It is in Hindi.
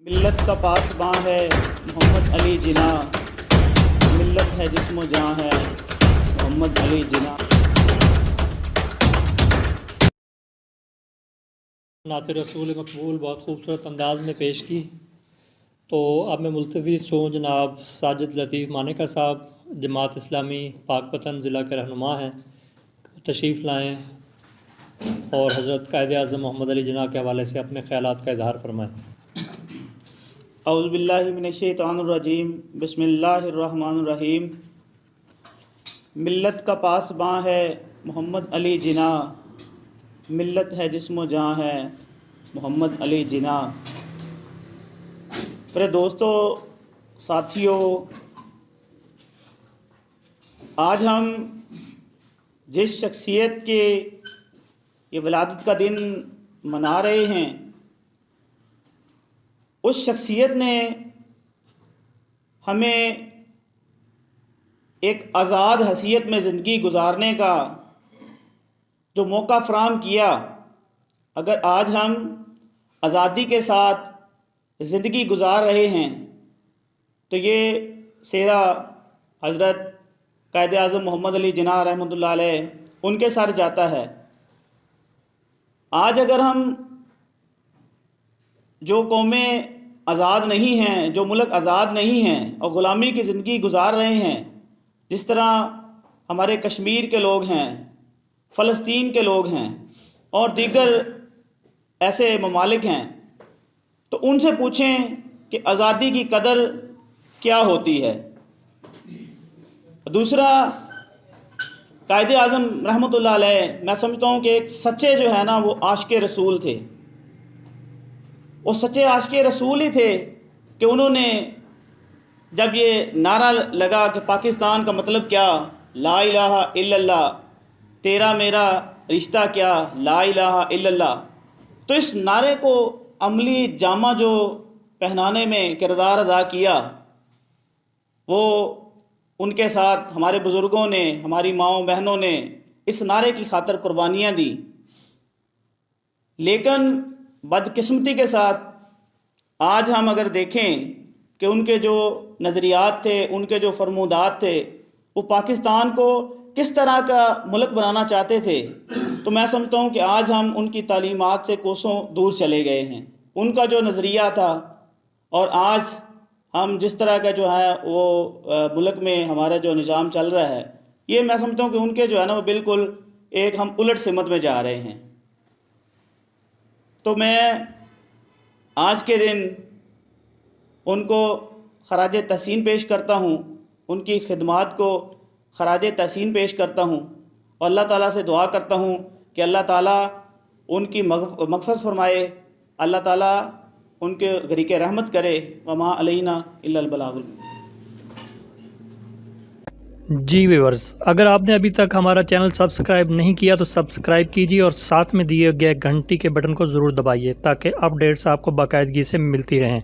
मिल्लत का पासबां है मोहम्मद अली जिना, मिल्लत है जिस्मो जां है मोहम्मद अली जिना। नात रसूल मकबूल बहुत खूबसूरत अंदाज में पेश की। तो अब मैं मुल्तविस हूँ जनाब साजिद लतीफ़ मानेका साहब, जमात इस्लामी पाकपतन ज़िला के रहनुमा हैं, तशरीफ़ लाएँ और हज़रत कायद आज़म मोहम्मद अली जिना के हवाले से अपने ख़यालात का इज़हार फरमाएँ। औज़ु बिल्लाहि मिनश्शैतानिर्रजीम, बिस्मिल्लाहिर्रहमानिर्रहीम। मिल्लत का पासबां है मोहम्मद अली जिना, मिल्लत है जिस्मो जां है मोहम्मद अली जिना। मेरे दोस्तों, साथियों, आज हम जिस शख्सियत के ये विलादत का दिन मना रहे हैं, उस शख्सियत ने हमें एक आज़ाद हैसियत में ज़िंदगी गुजारने का जो मौका फ़राहम किया। अगर आज हम आज़ादी के साथ ज़िंदगी गुजार रहे हैं तो ये सेरा हज़रत कायद आज़म मोहम्मद अली जिना रहमतुल्लाह अलैह उनके सर जाता है। आज अगर हम जो कौमें आज़ाद नहीं हैं, जो मुल्क आज़ाद नहीं हैं और ग़ुलामी की ज़िंदगी गुजार रहे हैं, जिस तरह हमारे कश्मीर के लोग हैं, फ़लस्तीन के लोग हैं और दीगर ऐसे ममालिक हैं, तो उनसे पूछें कि आज़ादी की कदर क्या होती है। दूसरा, कायद आज़म रहमतुल्लाह अलैह मैं समझता हूँ कि एक सच्चे जो है ना वो आशिक़ रसूल थे। वो सच्चे आशिक़ रसूल ही थे कि उन्होंने जब ये नारा लगा कि पाकिस्तान का मतलब क्या, ला इलाहा इल्लल्लाह, तेरा मेरा रिश्ता क्या, ला इलाहा इल्लल्लाह, तो इस नारे को अमली जामा जो पहनाने में किरदार अदा किया, वो उनके साथ हमारे बुज़ुर्गों ने, हमारी माओं बहनों ने इस नारे की खातिर कुर्बानियाँ दी। लेकिन बदकिस्मती के साथ आज हम अगर देखें कि उनके जो नज़रियात थे, उनके जो फरमूदात थे, वो पाकिस्तान को किस तरह का मुल्क बनाना चाहते थे, तो मैं समझता हूँ कि आज हम उनकी तालीमात से कोसों दूर चले गए हैं। उनका जो नज़रिया था और आज हम जिस तरह का जो है वो मुल्क में हमारा जो निज़ाम चल रहा है, ये मैं समझता हूँ कि उनके जो है ना वो बिल्कुल एक हम उलट सिमत में जा रहे हैं। तो मैं आज के दिन उनको खराज तहसीन पेश करता हूँ, उनकी खिदमात को खराज तहसीन पेश करता हूँ और अल्लाह ताला से दुआ करता हूँ कि अल्लाह ताला उनकी मग़फ़िरत फ़रमाए, अल्लाह ताला उनके ग़रीक़े रहमत करे। वमा अलैना इल्लल बलागुल। जी व्यूअर्स, अगर आपने अभी तक हमारा चैनल सब्सक्राइब नहीं किया तो सब्सक्राइब कीजिए और साथ में दिए गए घंटी के बटन को ज़रूर दबाइए ताकि अपडेट्स आपको बाकायदगी से मिलती रहें।